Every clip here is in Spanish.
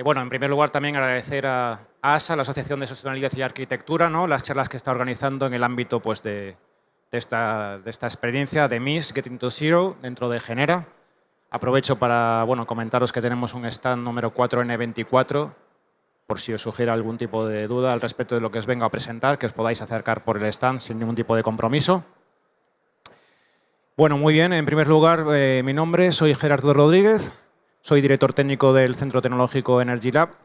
Bueno, en primer lugar también agradecer a ASA, la Asociación de Sostenibilidad y Arquitectura, ¿no?, las charlas que está organizando en el ámbito pues, de esta experiencia de MIS, Getting to Zero, dentro de Genera. Aprovecho para comentaros que tenemos un stand número 4N24, por si os sugiere algún tipo de duda al respecto de lo que os vengo a presentar, que os podáis acercar por el stand sin ningún tipo de compromiso. Bueno, muy bien. En primer lugar, mi nombre, soy Gerardo Rodríguez, soy director técnico del Centro Tecnológico Energy Lab.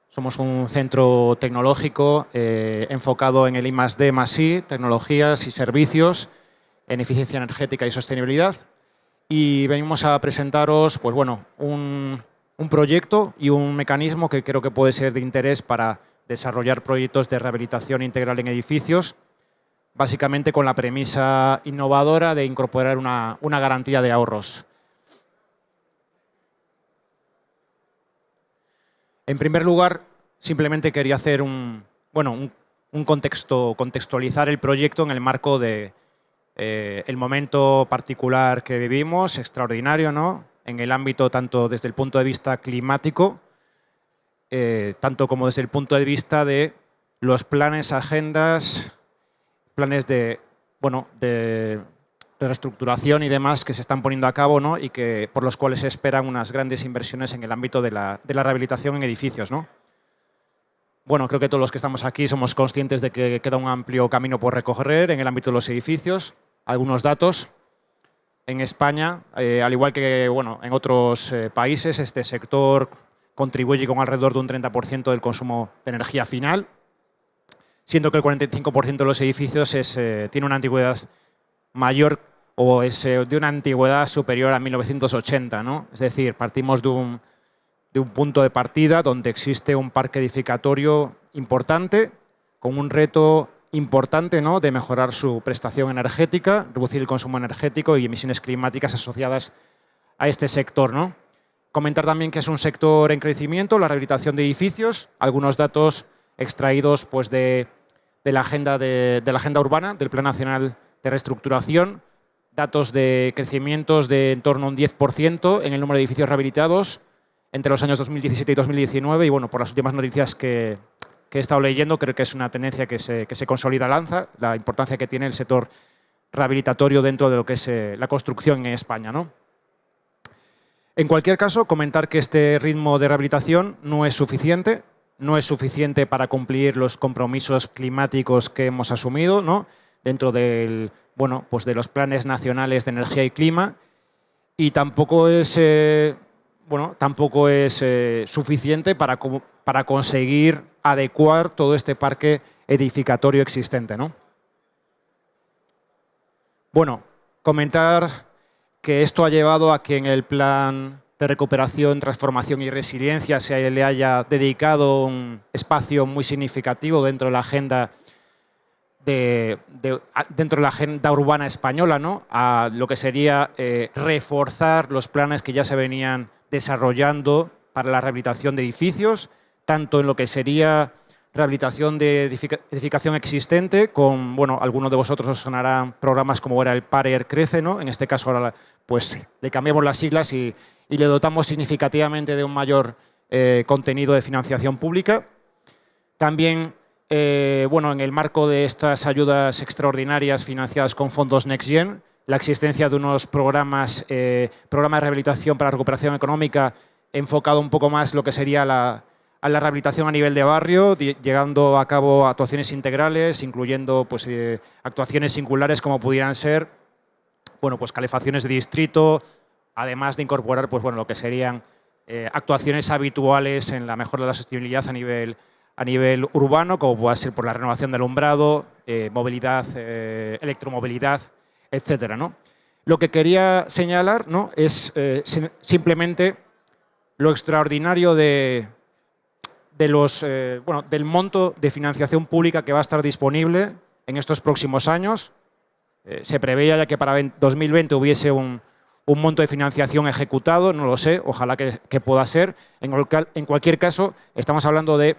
Somos un centro tecnológico enfocado en el I+D+I, tecnologías y servicios en eficiencia energética y sostenibilidad. Y venimos a presentaros pues, un proyecto y un mecanismo que creo que puede ser de interés para desarrollar proyectos de rehabilitación integral en edificios, básicamente con la premisa innovadora de incorporar una garantía de ahorros. En primer lugar, simplemente quería hacer contextualizar el proyecto en el marco de el momento particular que vivimos, extraordinario, ¿no?, en el ámbito tanto desde el punto de vista climático, tanto como desde el punto de vista de los planes, agendas, planes de reestructuración y demás que se están poniendo a cabo, ¿no?, y por los cuales se esperan unas grandes inversiones en el ámbito de la rehabilitación en edificios, ¿no? Bueno, creo que todos los que estamos aquí somos conscientes de que queda un amplio camino por recorrer en el ámbito de los edificios. Algunos datos. En España, al igual que en otros países, este sector contribuye con alrededor de un 30% del consumo de energía final, siendo que el 45% de los edificios tiene una antigüedad mayor o es de una antigüedad superior a 1980, ¿no? Es decir, partimos de un punto de partida donde existe un parque edificatorio importante, con un reto importante, ¿no?, de mejorar su prestación energética, reducir el consumo energético y emisiones climáticas asociadas a este sector, ¿no? Comentar también que es un sector en crecimiento, la rehabilitación de edificios, algunos datos extraídos pues, de la agenda urbana, del Plan Nacional de Reestructuración, datos de crecimientos de en torno a un 10% en el número de edificios rehabilitados entre los años 2017 y 2019 y por las últimas noticias que he estado leyendo creo que es una tendencia que se consolida al alza, la importancia que tiene el sector rehabilitatorio dentro de lo que es la construcción en España, ¿no? En cualquier caso, comentar que este ritmo de rehabilitación no es suficiente para cumplir los compromisos climáticos que hemos asumido, ¿no?, dentro de los planes nacionales de energía y clima, y tampoco es suficiente para conseguir adecuar todo este parque edificatorio existente, ¿no? Comentar que esto ha llevado a que en el plan de recuperación, transformación y resiliencia se le haya dedicado un espacio muy significativo dentro de la agenda urbana española, ¿no?, a lo que sería reforzar los planes que ya se venían desarrollando para la rehabilitación de edificios, tanto en lo que sería rehabilitación de edificación existente, con, algunos de vosotros os sonarán programas como era el PARER Crece, ¿no? En este caso ahora pues le cambiamos las siglas y le dotamos significativamente de un mayor contenido de financiación pública. También, en el marco de estas ayudas extraordinarias financiadas con fondos Next Gen, la existencia de unos programas de rehabilitación para la recuperación económica enfocado un poco más lo que sería a la rehabilitación a nivel de barrio, llegando a cabo actuaciones integrales, incluyendo pues, actuaciones singulares como pudieran ser calefacciones de distrito, además de incorporar pues, lo que serían actuaciones habituales en la mejora de la sostenibilidad a nivel urbano, como pueda ser por la renovación del alumbrado, movilidad, electromovilidad, etcétera, ¿no? Lo que quería señalar, ¿no?, es simplemente lo extraordinario del monto de financiación pública que va a estar disponible en estos próximos años. Se preveía ya que para 2020 hubiese un monto de financiación ejecutado, no lo sé, ojalá que pueda ser. En cualquier caso, estamos hablando de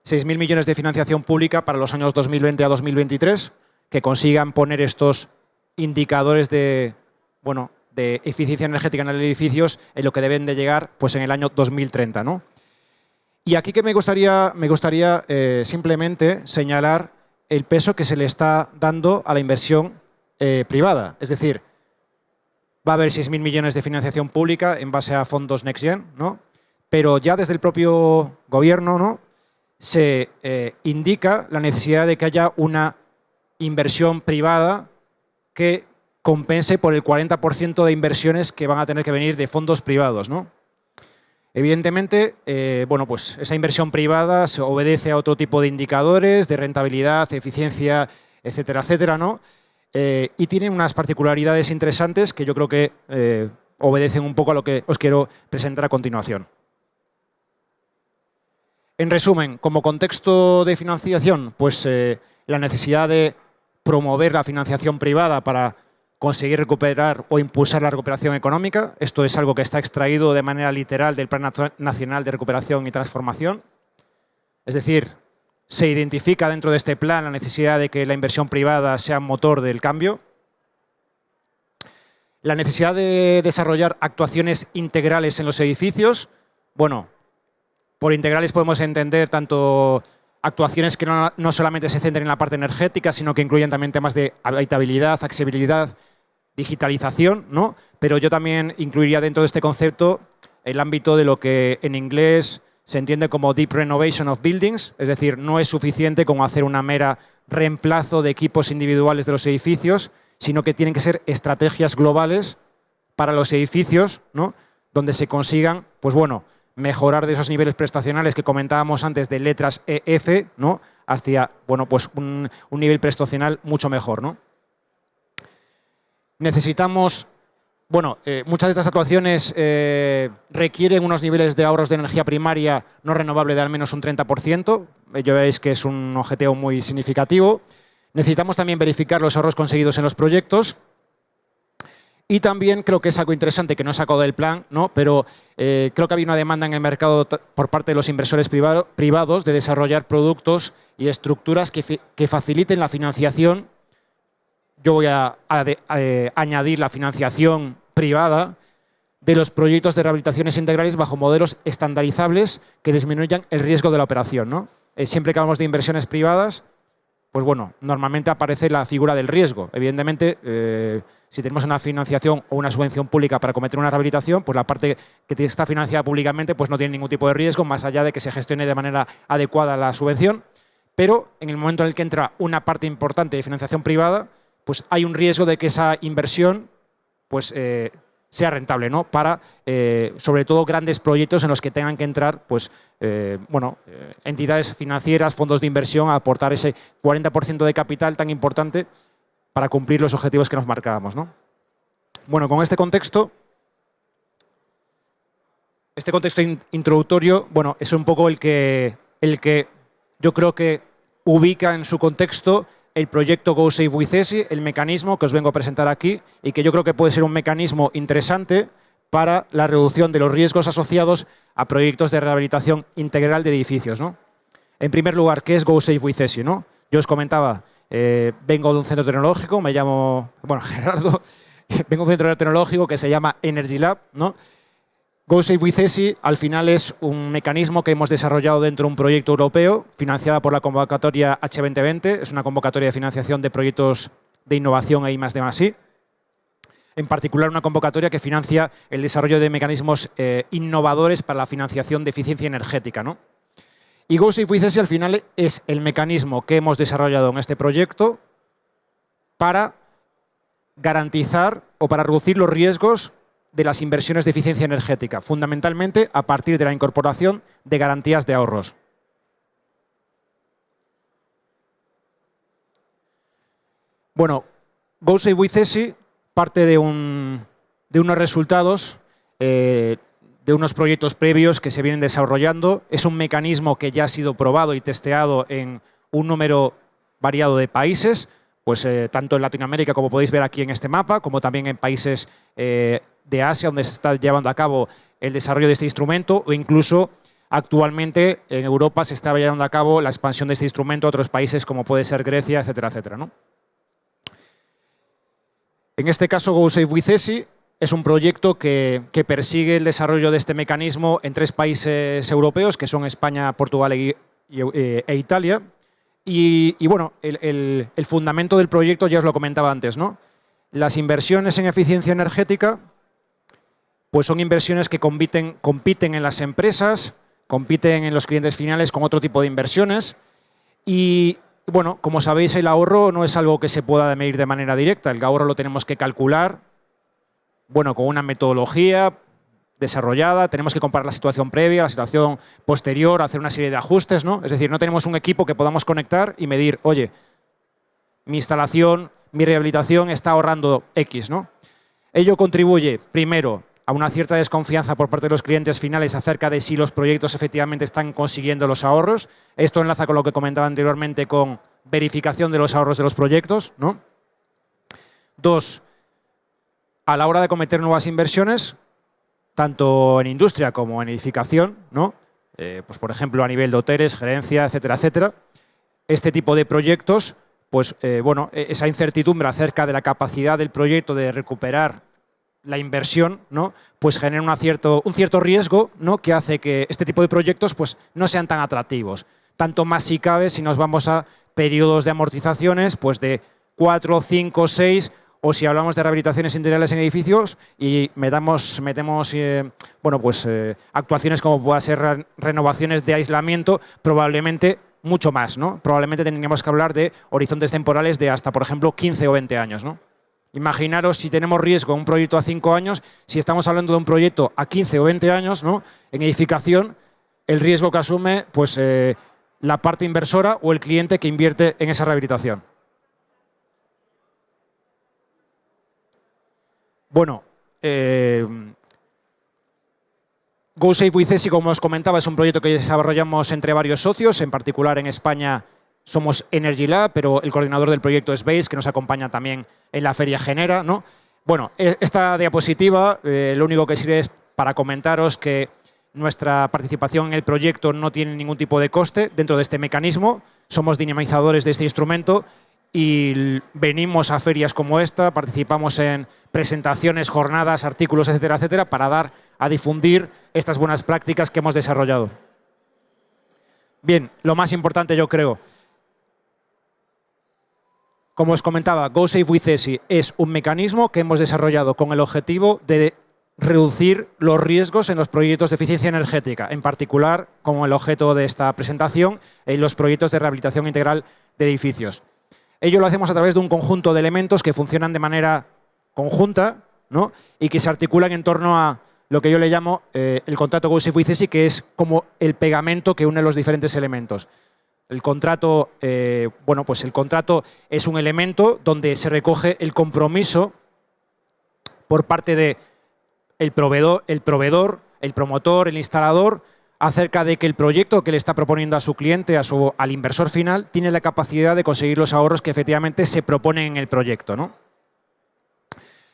6.000 millones de financiación pública para los años 2020 a 2023, que consigan poner estos indicadores de de eficiencia energética en los edificios en lo que deben de llegar pues, en el año 2030, ¿no? Y aquí que me gustaría simplemente señalar el peso que se le está dando a la inversión privada. Es decir, va a haber 6.000 millones de financiación pública en base a fondos Next Gen, ¿no? Pero ya desde el propio gobierno, ¿no?, se indica la necesidad de que haya una inversión privada que compense por el 40% de inversiones que van a tener que venir de fondos privados, ¿no? Evidentemente, bueno, pues esa inversión privada se obedece a otro tipo de indicadores de rentabilidad, eficiencia, etcétera, etcétera, ¿no? Y tiene unas particularidades interesantes que yo creo que obedecen un poco a lo que os quiero presentar a continuación. En resumen, como contexto de financiación, pues la necesidad de promover la financiación privada para conseguir recuperar o impulsar la recuperación económica. Esto es algo que está extraído de manera literal del Plan Nacional de Recuperación y Transformación. Es decir, se identifica dentro de este plan la necesidad de que la inversión privada sea motor del cambio. La necesidad de desarrollar actuaciones integrales en los edificios. Bueno, por integrales podemos entender tanto actuaciones que no solamente se centren en la parte energética, sino que incluyen también temas de habitabilidad, accesibilidad, digitalización, ¿no? Pero yo también incluiría dentro de este concepto el ámbito de lo que en inglés se entiende como Deep Renovation of Buildings, es decir, no es suficiente como hacer una mera reemplazo de equipos individuales de los edificios, sino que tienen que ser estrategias globales para los edificios, ¿no?, donde se consigan, pues bueno, mejorar de esos niveles prestacionales que comentábamos antes de letras EF, ¿no?, hacia, bueno, pues un nivel prestacional mucho mejor, ¿no? Necesitamos, bueno, muchas de estas actuaciones requieren unos niveles de ahorros de energía primaria no renovable de al menos un 30%. Ya veis que es un objetivo muy significativo. Necesitamos también verificar los ahorros conseguidos en los proyectos. Y también creo que es algo interesante que no he sacado del plan, ¿no?, pero creo que había una demanda en el mercado por parte de los inversores privados de desarrollar productos y estructuras que faciliten la financiación. Yo voy a añadir la financiación privada de los proyectos de rehabilitaciones integrales bajo modelos estandarizables que disminuyan el riesgo de la operación, ¿no? Siempre que hablamos de inversiones privadas, pues bueno, normalmente aparece la figura del riesgo. Evidentemente, si tenemos una financiación o una subvención pública para cometer una rehabilitación, pues la parte que está financiada públicamente pues no tiene ningún tipo de riesgo, más allá de que se gestione de manera adecuada la subvención. Pero en el momento en el que entra una parte importante de financiación privada, pues hay un riesgo de que esa inversión pues, sea rentable, ¿no?, para, sobre todo, grandes proyectos en los que tengan que entrar pues, entidades financieras, fondos de inversión, a aportar ese 40% de capital tan importante para cumplir los objetivos que nos marcábamos, ¿no? Bueno, con este contexto introductorio, bueno, es un poco el que yo creo que ubica en su contexto el proyecto Go Safe with ESI, el mecanismo que os vengo a presentar aquí y que yo creo que puede ser un mecanismo interesante para la reducción de los riesgos asociados a proyectos de rehabilitación integral de edificios, ¿no? En primer lugar, ¿qué es Go Safe with ESI, ¿no? Yo os comentaba, vengo de un centro tecnológico, me llamo, bueno, Gerardo, vengo de un centro tecnológico que se llama Energy Lab, ¿no? Go Safe with ESI al final es un mecanismo que hemos desarrollado dentro de un proyecto europeo financiada por la convocatoria H2020. Es una convocatoria de financiación de proyectos de innovación e I+D+I. En particular, una convocatoria que financia el desarrollo de mecanismos innovadores para la financiación de eficiencia energética, ¿no? Y Go Safe with ESI al final es el mecanismo que hemos desarrollado en este proyecto para garantizar o para reducir los riesgos de las inversiones de eficiencia energética, fundamentalmente a partir de la incorporación de garantías de ahorros. Bueno, Go Safe with ESI parte de unos resultados de unos proyectos previos que se vienen desarrollando. Es un mecanismo que ya ha sido probado y testeado en un número variado de países, pues tanto en Latinoamérica, como podéis ver aquí en este mapa, como también en países de Asia, donde se está llevando a cabo el desarrollo de este instrumento, o incluso actualmente en Europa se está llevando a cabo la expansión de este instrumento a otros países, como puede ser Grecia, etcétera, etcétera, ¿no? En este caso, Go Safe with ESI es un proyecto que persigue el desarrollo de este mecanismo en 3 países europeos, que son España, Portugal e Italia. Y bueno, el fundamento del proyecto ya os lo comentaba antes, ¿no? Las inversiones en eficiencia energética pues son inversiones que compiten en las empresas, compiten en los clientes finales con otro tipo de inversiones. Y bueno, como sabéis, el ahorro no es algo que se pueda medir de manera directa. El ahorro lo tenemos que calcular, bueno, con una metodología desarrollada. Tenemos que comparar la situación previa, la situación posterior, hacer una serie de ajustes, ¿no? Es decir, no tenemos un equipo que podamos conectar y medir, oye, mi instalación, mi rehabilitación está ahorrando X, ¿no? Ello contribuye, primero, a una cierta desconfianza por parte de los clientes finales acerca de si los proyectos efectivamente están consiguiendo los ahorros. Esto enlaza con lo que comentaba anteriormente con verificación de los ahorros de los proyectos, ¿no? 2, a la hora de cometer nuevas inversiones, tanto en industria como en edificación, ¿no? Pues por ejemplo, a nivel de hoteles, gerencia, etcétera, etcétera, este tipo de proyectos, pues bueno, esa incertidumbre acerca de la capacidad del proyecto de recuperar la inversión, ¿no? Pues genera un cierto riesgo, ¿no? Que hace que este tipo de proyectos pues, no sean tan atractivos. Tanto más si cabe si nos vamos a periodos de amortizaciones pues de 4, 5, 6, o si hablamos de rehabilitaciones integrales en edificios y metemos bueno, pues, actuaciones como pueda ser renovaciones de aislamiento, probablemente mucho más, ¿no? Probablemente tendríamos que hablar de horizontes temporales de hasta, por ejemplo, 15 o 20 años, ¿no? Imaginaros si tenemos riesgo en un proyecto a 5 años, si estamos hablando de un proyecto a 15 o 20 años, ¿no? En edificación, el riesgo que asume pues, la parte inversora o el cliente que invierte en esa rehabilitación. Bueno, Go Safe with ESI, como os comentaba, es un proyecto que desarrollamos entre varios socios, en particular en España somos Energy Lab, pero el coordinador del proyecto es Base, que nos acompaña también en la Feria Genera, ¿no? Bueno, esta diapositiva lo único que sirve es para comentaros que nuestra participación en el proyecto no tiene ningún tipo de coste dentro de este mecanismo. Somos dinamizadores de este instrumento y venimos a ferias como esta, participamos en presentaciones, jornadas, artículos, etcétera, etcétera, para dar a difundir estas buenas prácticas que hemos desarrollado. Bien, lo más importante yo creo, como os comentaba, Go Safe with ESI es un mecanismo que hemos desarrollado con el objetivo de reducir los riesgos en los proyectos de eficiencia energética, en particular, como el objeto de esta presentación, en los proyectos de rehabilitación integral de edificios. Ello lo hacemos a través de un conjunto de elementos que funcionan de manera conjunta, ¿no? Y que se articulan en torno a lo que yo le llamo el contrato Go Safe with ESI, que es como el pegamento que une los diferentes elementos. El contrato, bueno, pues el contrato es un elemento donde se recoge el compromiso por parte de el proveedor, el promotor, el instalador, acerca de que el proyecto que le está proponiendo a su cliente, al inversor final, tiene la capacidad de conseguir los ahorros que efectivamente se proponen en el proyecto, ¿no?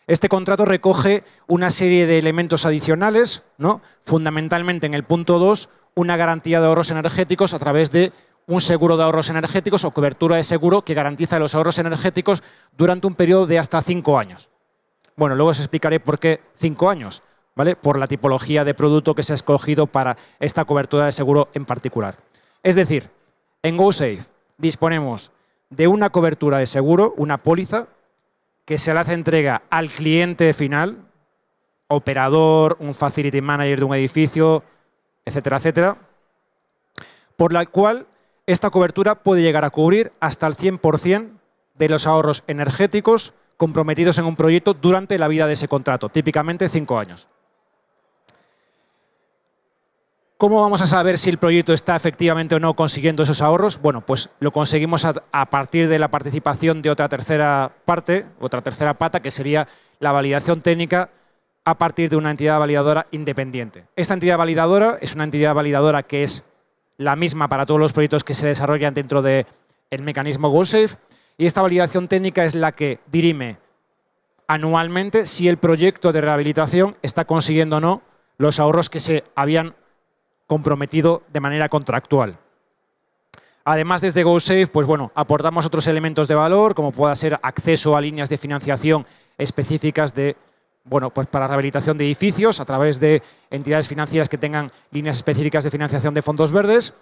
Este contrato recoge una serie de elementos adicionales, ¿no? Fundamentalmente en el punto 2, una garantía de ahorros energéticos a través de un seguro de ahorros energéticos o cobertura de seguro que garantiza los ahorros energéticos durante un periodo de hasta 5 años. Bueno, luego os explicaré por qué 5 años, ¿vale? Por la tipología de producto que se ha escogido para esta cobertura de seguro en particular. Es decir, en Go Safe disponemos de una cobertura de seguro, una póliza, que se le hace entrega al cliente final, operador, un facility manager de un edificio, etcétera, etcétera, por la cual esta cobertura puede llegar a cubrir hasta el 100% de los ahorros energéticos comprometidos en un proyecto durante la vida de ese contrato, típicamente 5 años. ¿Cómo vamos a saber si el proyecto está efectivamente o no consiguiendo esos ahorros? Bueno, pues lo conseguimos a partir de la participación de otra tercera pata, que sería la validación técnica a partir de una entidad validadora independiente. Esta entidad validadora es una entidad validadora que es la misma para todos los proyectos que se desarrollan dentro del mecanismo Go Safe, y esta validación técnica es la que dirime anualmente si el proyecto de rehabilitación está consiguiendo o no los ahorros que se habían comprometido de manera contractual. Además, desde Go Safe, pues bueno, aportamos otros elementos de valor, como pueda ser acceso a líneas de financiación específicas de bueno, pues para rehabilitación de edificios a través de entidades financieras que tengan líneas específicas de financiación de fondos verdes,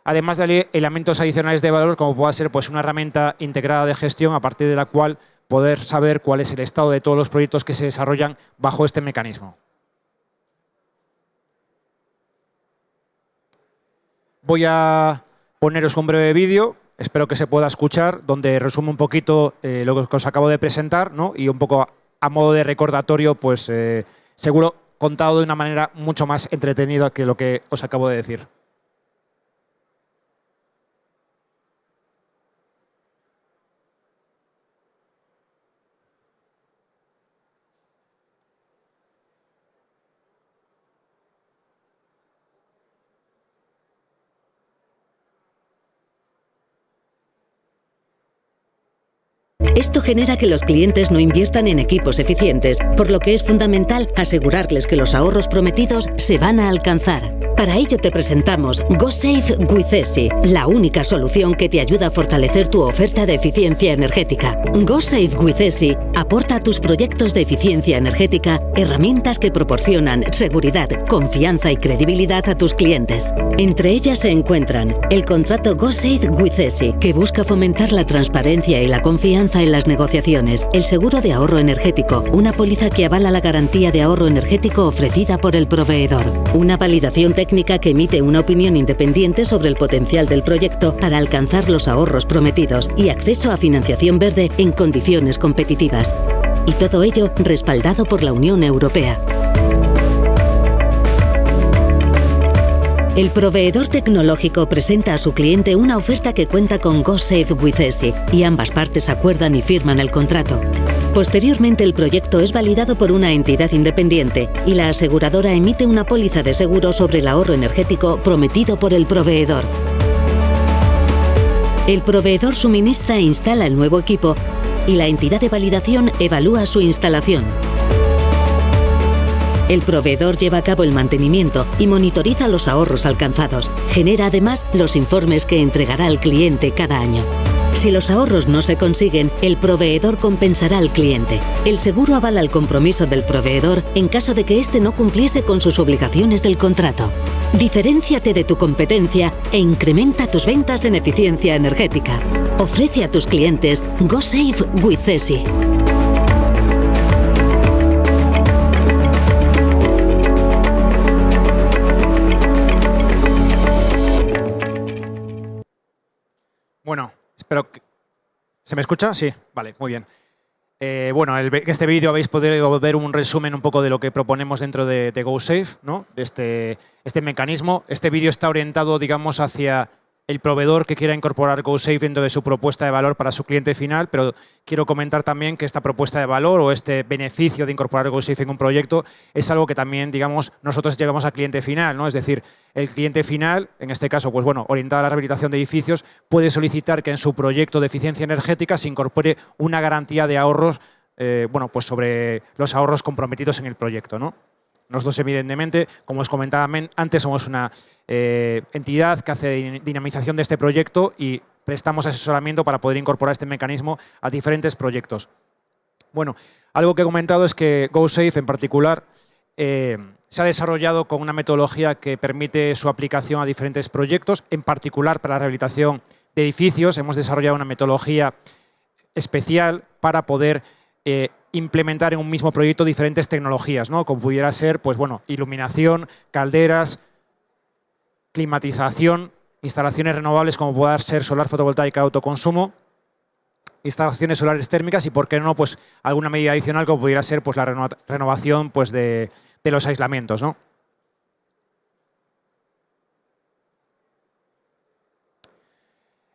además de elementos adicionales de valor como pueda ser pues, una herramienta integrada de gestión a partir de la cual poder saber cuál es el estado de todos los proyectos que se desarrollan bajo este mecanismo. Voy a poneros un breve vídeo, espero que se pueda escuchar, donde resumo un poquito lo que os acabo de presentar, ¿no? Y un poco a modo de recordatorio, pues seguro contado de una manera mucho más entretenida que lo que os acabo de decir. Esto genera que los clientes no inviertan en equipos eficientes, por lo que es fundamental asegurarles que los ahorros prometidos se van a alcanzar. Para ello te presentamos GoSafe with ESI, la única solución que te ayuda a fortalecer tu oferta de eficiencia energética. GoSafe with ESI aporta a tus proyectos de eficiencia energética herramientas que proporcionan seguridad, confianza y credibilidad a tus clientes. Entre ellas se encuentran el contrato GoSafe with ESI, que busca fomentar la transparencia y la confianza en las negociaciones, el seguro de ahorro energético, una póliza que avala la garantía de ahorro energético ofrecida por el proveedor, una validación técnica que emite una opinión independiente sobre el potencial del proyecto para alcanzar los ahorros prometidos y acceso a financiación verde en condiciones competitivas. Y todo ello respaldado por la Unión Europea. El proveedor tecnológico presenta a su cliente una oferta que cuenta con GoSafe with ESI y ambas partes acuerdan y firman el contrato. Posteriormente, el proyecto es validado por una entidad independiente y la aseguradora emite una póliza de seguro sobre el ahorro energético prometido por el proveedor. El proveedor suministra e instala el nuevo equipo y la entidad de validación evalúa su instalación. El proveedor lleva a cabo el mantenimiento y monitoriza los ahorros alcanzados. Genera además los informes que entregará al cliente cada año. Si los ahorros no se consiguen, el proveedor compensará al cliente. El seguro avala el compromiso del proveedor en caso de que éste no cumpliese con sus obligaciones del contrato. Diferénciate de tu competencia e incrementa tus ventas en eficiencia energética. Ofrece a tus clientes GoSafe with ESI. Bueno, espero que... ¿Se me escucha? Sí, vale, muy bien. Bueno, en este vídeo habéis podido ver un resumen un poco de lo que proponemos dentro de GoSafe, ¿no? De este mecanismo. Este vídeo está orientado, digamos, hacia el proveedor que quiera incorporar GoSafe dentro de su propuesta de valor para su cliente final, pero quiero comentar también que esta propuesta de valor o este beneficio de incorporar GoSafe en un proyecto es algo que también, digamos, nosotros llevamos al cliente final, ¿no? Es decir, el cliente final, en este caso, pues bueno, orientado a la rehabilitación de edificios, puede solicitar que en su proyecto de eficiencia energética se incorpore una garantía de ahorros, bueno, pues sobre los ahorros comprometidos en el proyecto, ¿no? Nosotros, evidentemente, como os comentaba antes, somos una entidad que hace dinamización de este proyecto y prestamos asesoramiento para poder incorporar este mecanismo a diferentes proyectos. Bueno, algo que he comentado es que GoSafe, en particular, se ha desarrollado con una metodología que permite su aplicación a diferentes proyectos, en particular para la rehabilitación de edificios. Hemos desarrollado una metodología especial para poder implementar en un mismo proyecto diferentes tecnologías, ¿no? Como pudiera ser, pues bueno, iluminación, calderas, climatización, instalaciones renovables como pueda ser solar fotovoltaica de autoconsumo, instalaciones solares térmicas y, por qué no, pues alguna medida adicional como pudiera ser pues la renovación pues de los aislamientos, ¿no?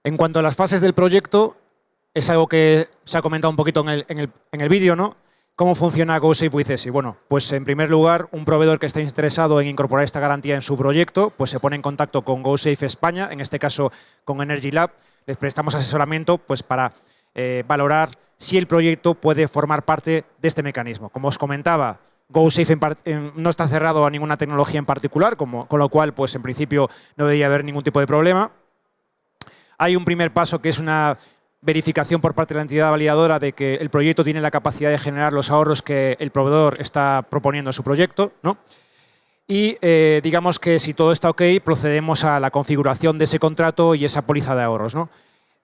En cuanto a las fases del proyecto, es algo que se ha comentado un poquito en el vídeo, ¿no? ¿Cómo funciona GoSafe with ESI? Bueno, pues en primer lugar, un proveedor que esté interesado en incorporar esta garantía en su proyecto, pues se pone en contacto con GoSafe España, en este caso con Energy Lab. Les prestamos asesoramiento pues para valorar si el proyecto puede formar parte de este mecanismo. Como os comentaba, GoSafe no está cerrado a ninguna tecnología en particular, con lo cual, pues en principio no debería haber ningún tipo de problema. Hay un primer paso que es una verificación por parte de la entidad validadora de que el proyecto tiene la capacidad de generar los ahorros que el proveedor está proponiendo en su proyecto, ¿no? Y digamos que si todo está ok, procedemos a la configuración de ese contrato y esa póliza de ahorros, ¿no?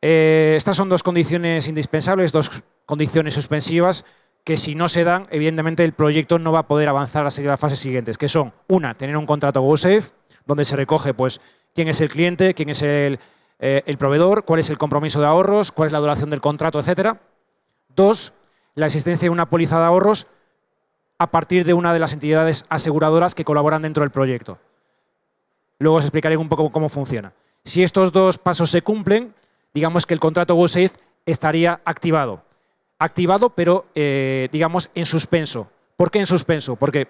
Estas son dos condiciones indispensables, dos condiciones suspensivas que si no se dan, evidentemente el proyecto no va a poder avanzar a las fases siguientes, que son, una, tener un contrato GoSafe, donde se recoge pues, quién es el cliente, quién es el proveedor, cuál es el compromiso de ahorros, cuál es la duración del contrato, etcétera. Dos, la existencia de una póliza de ahorros a partir de una de las entidades aseguradoras que colaboran dentro del proyecto. Luego os explicaré un poco cómo funciona. Si estos dos pasos se cumplen, digamos que el contrato GoSafe estaría activado. Activado, pero digamos en suspenso. ¿Por qué en suspenso? Porque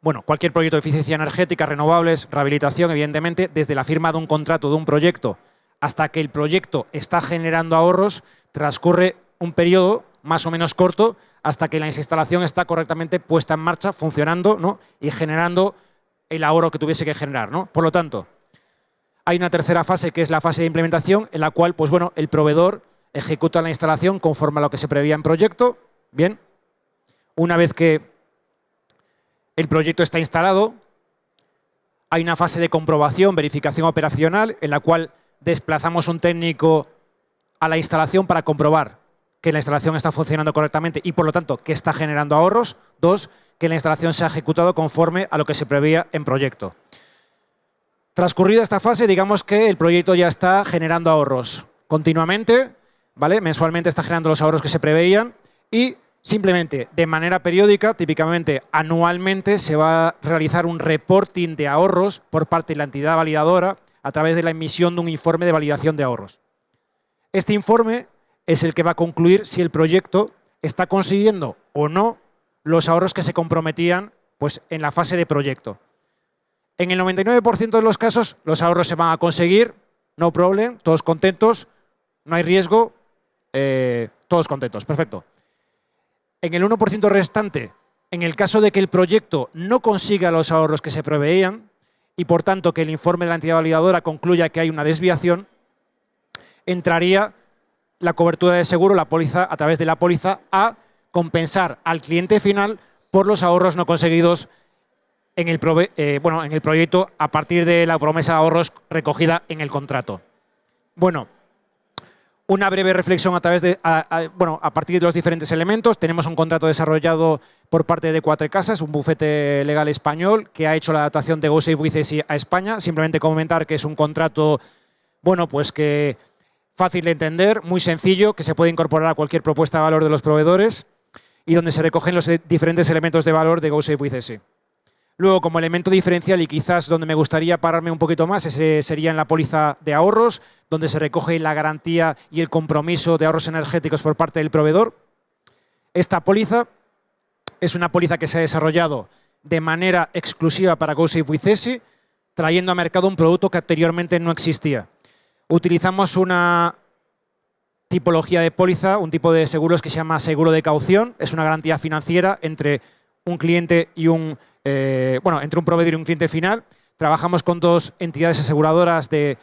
bueno, cualquier proyecto de eficiencia energética, renovables, rehabilitación, evidentemente, desde la firma de un contrato de un proyecto hasta que el proyecto está generando ahorros, transcurre un periodo más o menos corto hasta que la instalación está correctamente puesta en marcha, funcionando, ¿no? Y generando el ahorro que tuviese que generar, ¿no? Por lo tanto, hay una tercera fase que es la fase de implementación en la cual pues, bueno, el proveedor ejecuta la instalación conforme a lo que se preveía en proyecto. Bien, una vez que el proyecto está instalado, hay una fase de comprobación, verificación operacional, en la cual desplazamos un técnico a la instalación para comprobar que la instalación está funcionando correctamente y, por lo tanto, que está generando ahorros. Dos, que la instalación se ha ejecutado conforme a lo que se preveía en proyecto. Transcurrida esta fase, digamos que el proyecto ya está generando ahorros continuamente, ¿vale? Mensualmente está generando los ahorros que se preveían y simplemente de manera periódica, típicamente anualmente, se va a realizar un reporting de ahorros por parte de la entidad validadora a través de la emisión de un informe de validación de ahorros. Este informe es el que va a concluir si el proyecto está consiguiendo o no los ahorros que se comprometían pues, en la fase de proyecto. En el 99% de los casos los ahorros se van a conseguir, no problem, todos contentos, no hay riesgo, todos contentos, perfecto. En el 1% restante, en el caso de que el proyecto no consiga los ahorros que se preveían y por tanto que el informe de la entidad validadora concluya que hay una desviación, entraría la cobertura de seguro, la póliza, a través de la póliza, a compensar al cliente final por los ahorros no conseguidos en el proyecto a partir de la promesa de ahorros recogida en el contrato. Bueno, una breve reflexión a partir de los diferentes elementos. Tenemos un contrato desarrollado por parte de Quatre Casas, un bufete legal español que ha hecho la adaptación de GoSafe with ESI a España. Simplemente comentar que es un contrato, bueno, pues que fácil de entender, muy sencillo, que se puede incorporar a cualquier propuesta de valor de los proveedores y donde se recogen los diferentes elementos de valor de GoSafe with ESI. Luego, como elemento diferencial y quizás donde me gustaría pararme un poquito más, ese sería en la póliza de ahorros, donde se recoge la garantía y el compromiso de ahorros energéticos por parte del proveedor. Esta póliza es una póliza que se ha desarrollado de manera exclusiva para GoSafe with ESI, trayendo a mercado un producto que anteriormente no existía. Utilizamos una tipología de póliza, un tipo de seguros que se llama seguro de caución. Es una garantía financiera entre un cliente y entre un proveedor y un cliente final. Trabajamos con dos entidades aseguradoras de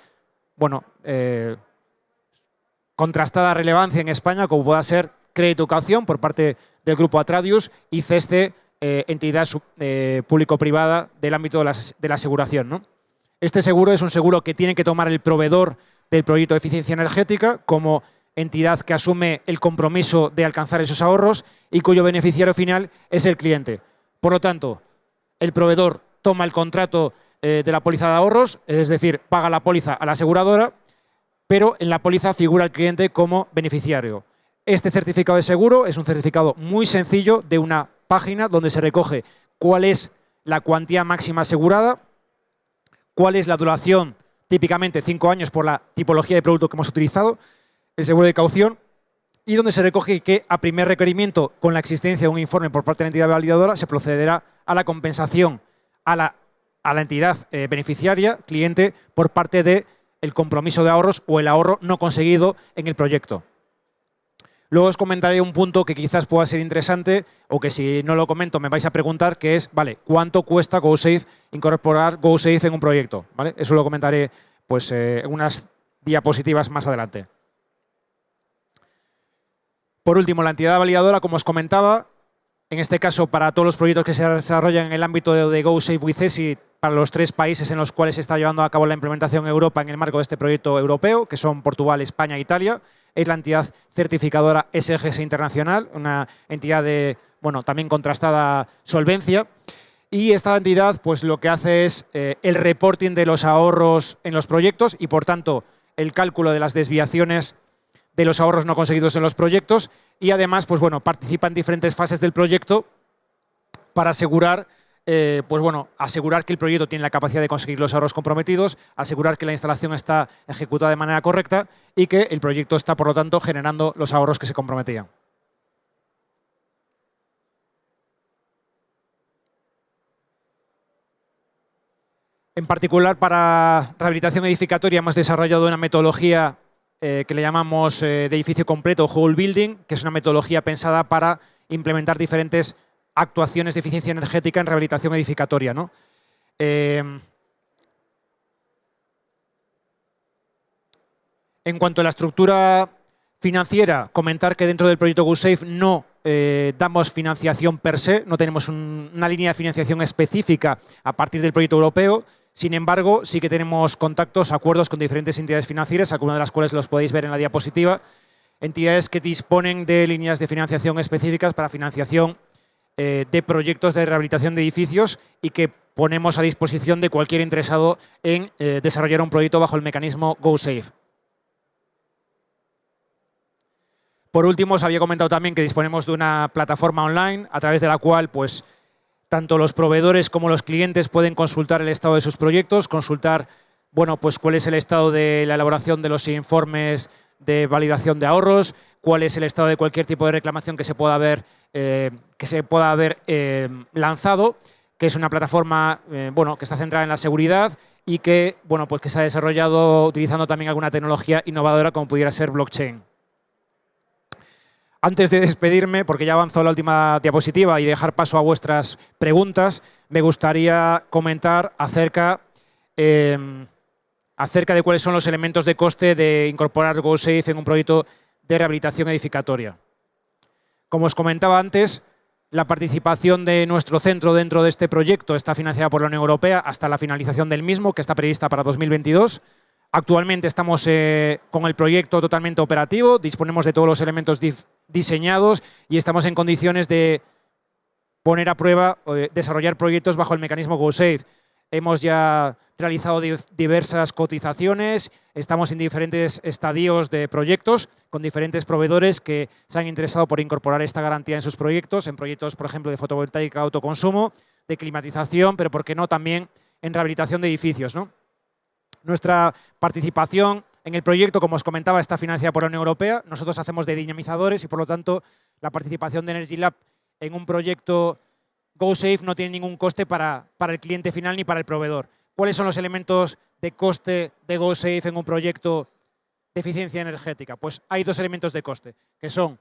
contrastada relevancia en España, como pueda ser Crédito Caución por parte del grupo Atradius y CESTE, entidad público-privada del ámbito de la aseguración, ¿no? Este seguro es un seguro que tiene que tomar el proveedor del proyecto de eficiencia energética como entidad que asume el compromiso de alcanzar esos ahorros y cuyo beneficiario final es el cliente. Por lo tanto, el proveedor toma el contrato de la póliza de ahorros, es decir, paga la póliza a la aseguradora, pero en la póliza figura el cliente como beneficiario. Este certificado de seguro es un certificado muy sencillo de una página donde se recoge cuál es la cuantía máxima asegurada, cuál es la duración, típicamente 5 años por la tipología de producto que hemos utilizado, el seguro de caución, y donde se recoge que a primer requerimiento, con la existencia de un informe por parte de la entidad validadora, se procederá a la compensación a la entidad beneficiaria, cliente, por parte del compromiso de ahorros o el ahorro no conseguido en el proyecto. Luego os comentaré un punto que quizás pueda ser interesante o que si no lo comento me vais a preguntar, que es, vale, ¿cuánto cuesta GoSafe incorporar GoSafe en un proyecto? ¿Vale? Eso lo comentaré pues, en unas diapositivas más adelante. Por último, la entidad validadora, como os comentaba, en este caso para todos los proyectos que se desarrollan en el ámbito de Go Safe with ESI, para los 3 países en los cuales se está llevando a cabo la implementación en Europa en el marco de este proyecto europeo, que son Portugal, España e Italia. Es la entidad certificadora SGS Internacional, una entidad de, bueno, también contrastada solvencia. Y esta entidad, pues lo que hace es el reporting de los ahorros en los proyectos y, por tanto, el cálculo de las desviaciones de los ahorros no conseguidos en los proyectos. Y además, pues bueno, participa en diferentes fases del proyecto para asegurar, asegurar que el proyecto tiene la capacidad de conseguir los ahorros comprometidos, asegurar que la instalación está ejecutada de manera correcta y que el proyecto está, por lo tanto, generando los ahorros que se comprometían. En particular, para rehabilitación edificatoria hemos desarrollado una metodología que le llamamos de edificio completo, whole building, que es una metodología pensada para implementar diferentes actuaciones de eficiencia energética en rehabilitación edificatoria, ¿no? En cuanto a la estructura financiera, comentar que dentro del proyecto GoSafe no damos financiación per se, no tenemos una línea de financiación específica a partir del proyecto europeo. Sin embargo, sí que tenemos contactos, acuerdos con diferentes entidades financieras, algunas de las cuales los podéis ver en la diapositiva. Entidades que disponen de líneas de financiación específicas para financiación de proyectos de rehabilitación de edificios y que ponemos a disposición de cualquier interesado en desarrollar un proyecto bajo el mecanismo GoSafe. Por último, os había comentado también que disponemos de una plataforma online a través de la cual, pues, tanto los proveedores como los clientes pueden consultar el estado de sus proyectos, consultar, bueno, pues cuál es el estado de la elaboración de los informes de validación de ahorros, cuál es el estado de cualquier tipo de reclamación que se pueda haber, lanzado, que es una plataforma que está centrada en la seguridad y que, bueno, pues que se ha desarrollado utilizando también alguna tecnología innovadora como pudiera ser blockchain. Antes de despedirme, porque ya avanzó la última diapositiva y dejar paso a vuestras preguntas, me gustaría comentar acerca de cuáles son los elementos de coste de incorporar GoSafe en un proyecto de rehabilitación edificatoria. Como os comentaba antes, la participación de nuestro centro dentro de este proyecto está financiada por la Unión Europea hasta la finalización del mismo, que está prevista para 2022. Actualmente estamos con el proyecto totalmente operativo, disponemos de todos los elementos diseñados y estamos en condiciones de poner a prueba o desarrollar proyectos bajo el mecanismo GoSafe. Hemos ya realizado diversas cotizaciones, estamos en diferentes estadios de proyectos con diferentes proveedores que se han interesado por incorporar esta garantía en sus proyectos, en proyectos, por ejemplo, de fotovoltaica, autoconsumo, de climatización, pero por qué no también en rehabilitación de edificios, ¿no? Nuestra participación en el proyecto, como os comentaba, está financiada por la Unión Europea. Nosotros hacemos de dinamizadores y, por lo tanto, la participación de Energy Lab en un proyecto GoSafe no tiene ningún coste para el cliente final ni para el proveedor. ¿Cuáles son los elementos de coste de GoSafe en un proyecto de eficiencia energética? Pues hay 2 elementos de coste, que son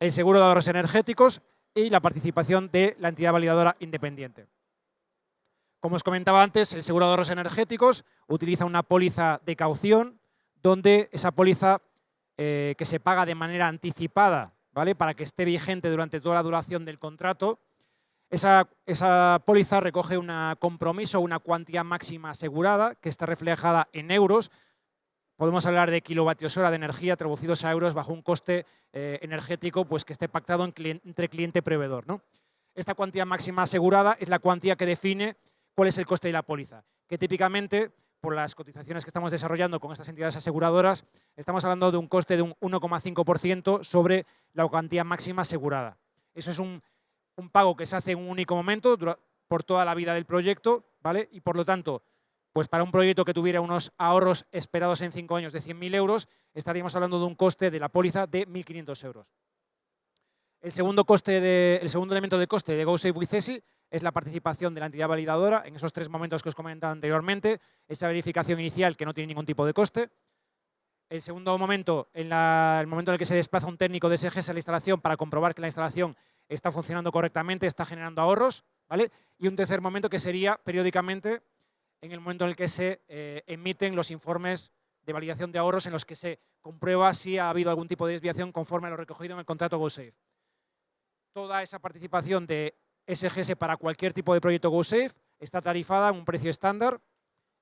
el seguro de ahorros energéticos y la participación de la entidad validadora independiente. Como os comentaba antes, el seguro de ahorros energéticos utiliza una póliza de caución donde esa póliza que se paga de manera anticipada, ¿vale?, para que esté vigente durante toda la duración del contrato, esa póliza recoge un compromiso, una cuantía máxima asegurada que está reflejada en euros. Podemos hablar de kilovatios hora de energía traducidos a euros bajo un coste energético pues, que esté pactado entre cliente y proveedor, ¿no? Esta cuantía máxima asegurada es la cuantía que define cuál es el coste de la póliza, que típicamente, por las cotizaciones que estamos desarrollando con estas entidades aseguradoras, estamos hablando de un coste de un 1,5% sobre la cuantía máxima asegurada. Eso es un pago que se hace en un único momento por toda la vida del proyecto, ¿vale? Y por lo tanto, pues para un proyecto que tuviera unos ahorros esperados en 5 años de 100.000 euros, estaríamos hablando de un coste de la póliza de 1.500 euros. El segundo elemento de coste de GoSafe with ESI es la participación de la entidad validadora en esos 3 momentos que os comentaba anteriormente, esa verificación inicial que no tiene ningún tipo de coste. El segundo momento, el momento en el que se desplaza un técnico de SGS a la instalación para comprobar que la instalación está funcionando correctamente, está generando ahorros, ¿vale? Y un tercer momento, que sería periódicamente en el momento en el que se emiten los informes de validación de ahorros. ¿Vale? de validación de ahorros en los que se comprueba si ha habido algún tipo de desviación conforme a lo recogido en el contrato GoSafe. Toda esa participación de SGS para cualquier tipo de proyecto GoSafe está tarifada a un precio estándar,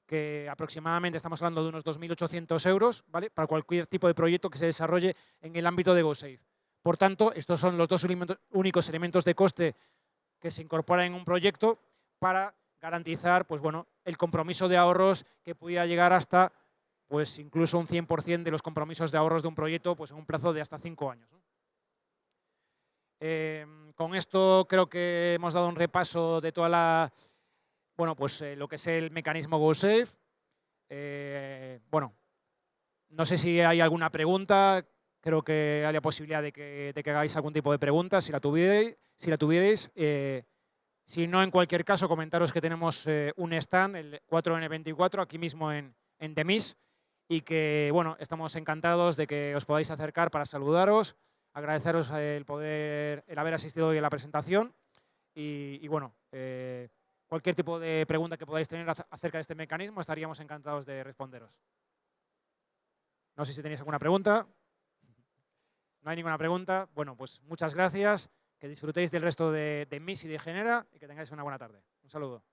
que aproximadamente estamos hablando de unos 2.800 euros, ¿vale? Para cualquier tipo de proyecto que se desarrolle en el ámbito de GoSafe. Por tanto, estos son los dos únicos elementos de coste que se incorporan en un proyecto para garantizar, pues bueno, el compromiso de ahorros que pudiera llegar hasta, pues incluso un 100% de los compromisos de ahorros de un proyecto, pues en un plazo de hasta 5 años, ¿no? Con esto creo que hemos dado un repaso de toda la, bueno, pues lo que es el mecanismo GoSafe. Bueno, no sé si hay alguna pregunta. Creo que hay la posibilidad de que hagáis algún tipo de pregunta, si la tuvierais. Si no, en cualquier caso, comentaros que tenemos un stand, el 4N24, aquí mismo en Demis, y que, bueno, estamos encantados de que os podáis acercar para saludaros, agradeceros el haber asistido hoy a la presentación y bueno, cualquier tipo de pregunta que podáis tener acerca de este mecanismo, estaríamos encantados de responderos. No sé si tenéis alguna pregunta. No hay ninguna pregunta. Bueno, pues muchas gracias. Que disfrutéis del resto de Demis y de Genera y que tengáis una buena tarde. Un saludo.